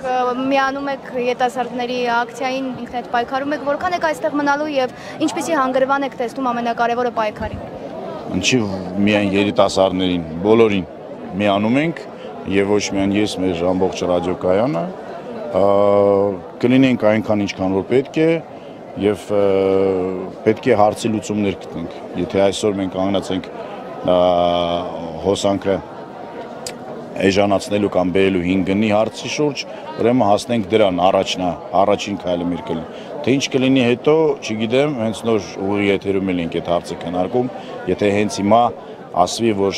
միանում եք ետասարդների ակցիային, ինքնեդ պայքարում եք, որքան եք այստեղ մնալու եւ ինչպիսի հանգրվան եք տեսնում ամենակարևորը պայքարի։ Ինչի միայն երիտասարդներին, բոլորին միանում ենք եւ ոչ միայն ես, մեր ամբողջ ռադիոկայանը, կլինենք այնքան ինչքան որ պետք է եւ պետք է հարցի լուծումներ գտնենք։ Եթե այսօր մենք կանգնած ենք հոսանքը էժանացնելու կամ բերելու 5 գնի հարցի շուրջ, ուրեմն հասնենք դրան, առաջին քայլը մեր կլինի։ Թե ինչ կլինի հետո, չգիտեմ, հենց նոր ուղի եթերում ենք այդ հարցը քննարկում, եթե հենց հիմա ասվի, որ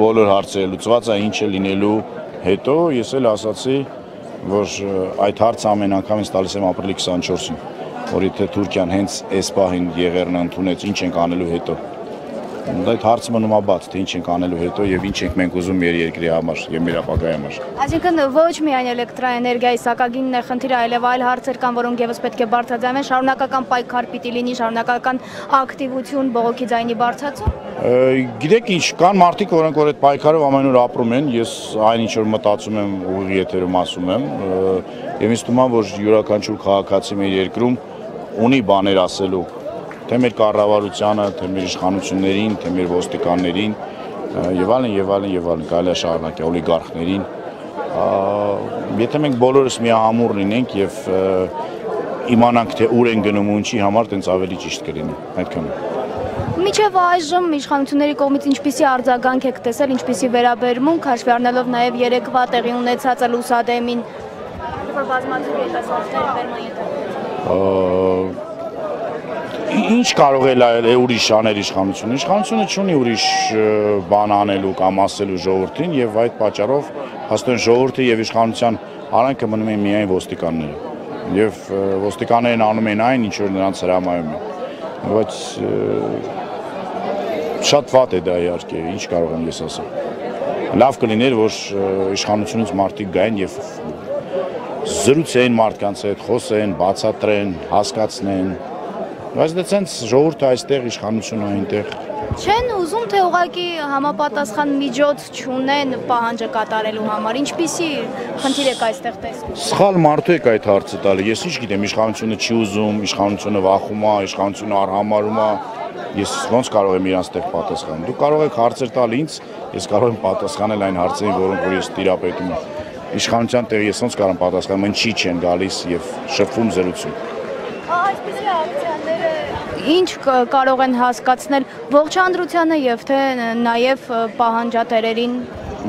բոլոր հարցերը լուծված է, ինչ է լինելու հետո, ես էլ ասացի, որ այդ հարցը ամեն անգամ ինձ տալիս եմ ապրիլի 24-ին, որ եթե Թուրքիան հենց այս պահին եղերն ընդունեց, ինչ ենք անելու հետո։ Այդ հարցը մնում է բաց, թե ինչ ենք անելու հետո եւ ինչ ենք մենք ուզում մեր երկրի համար եւ մեր ապագայի համար։ Այսինքն ոչ միայն էլեկտրաէներգիայի սակագինն է խնդիրը, այլև այլ հարցեր կան, որոնք եւս պետք է բարձրացվեն, շարունակական պայքար պիտի լինի, շարունակական ակտիվություն, բողոքի ձայնի բարձրացում։ Գիտեք ինչ, կան մարդիկ, որոնք որ այդ պայքարով ամեն օր ապրում են, ես այն ինչ որ մտածում եմ ուղիղ եթերում ասում եմ, եւ ինձ թվում է, որ յուրաքանչյուր քաղաքացի մեր երկրում ունի բաներ ասելու թե մեր կառավարությանը, թե մեր իշխանություններին, թե մեր ոստիկաններին եւ այլն, կարելի է շարունակել օլիգարխներին։ Եթե մենք բոլորս միահամուռ լինենք եւ իմանանք, թե ուր են գնում ու ինչի համար, տենց ավելի ճիշտ կլինի։ Այդքան է։ Մինչև այժմ իշխանությունների կողմից ինչպիսի արձագանք եք տեսել, ինչպիսի վերաբերմունք, հաշվի առնելով նաեւ երեկվա տեղի ունեցածը լուսադեմին, որ բազմաթիվ ետասարդներ վերմայել։ Ինչ կարող է ուրիշ անել իշխանությունը։ Իշխանությունը չունի ուրիշ բան անելու կամ ասելու ժողովրդին եւ այդ պատճառով հաստատ ժողովրդի եւ իշխանության արանքը մնում են միայն ոստիկանները։ Եվ ոստիկաններն անում են այն, ինչ որ նրանց հրամայում է։ Բայց շատ վատ է դա իհարկե, ինչ կարող եմ ես ասել։ Լավ կլիներ, որ իշխանությունից մարդիկ գային եւ զրուցեն մարդկանց հետ, խոսեն, բացատրեն, հասկացնեն։ Բայց դե ցենց ժողովուրդը այստեղ, իշխանությունը այնտեղ։ Չեն ուզում, թե ուղղակի համապատասխան միջոց չունեն պահանջը կատարելու համար, ինչպիսի խնդիր եք այստեղ տեսնում։ Սխալ մարդու եք այդ հարցը տալի, ես ինչ գիտեմ, իշխանությունը չի ուզում, իշխանությունը վախում է, իշխանությունը արհամարում է, ես ոնց կարող եմ իրանց տեղ պատասխանել։ Դուք կարող եք հարցեր տալ ինձ, ես կարող եմ պատասխանել այն հարցերին, որոնք որ ես տիրապետում եմ։ Իշխանության տեղ ես ոնց կարող եմ պատասխանել, ինչի չեն գալիս եւ շփվում զրուցում։ Այսպիսի ակցիաները ինչ կարող են հասկացնել ողջ հանրությանը եւ թե նաեւ պահանջատերերին։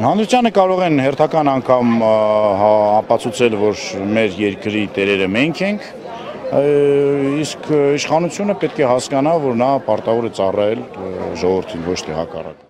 Հանրությանը կարող են հերթական անգամ ապացուցել, որ մեր երկրի տերերը մենք ենք, իսկ իշխանությունը պետք է հասկանա, որ նա պարտավոր է ծառայել ժողովրդին, ոչ թե հակառակը։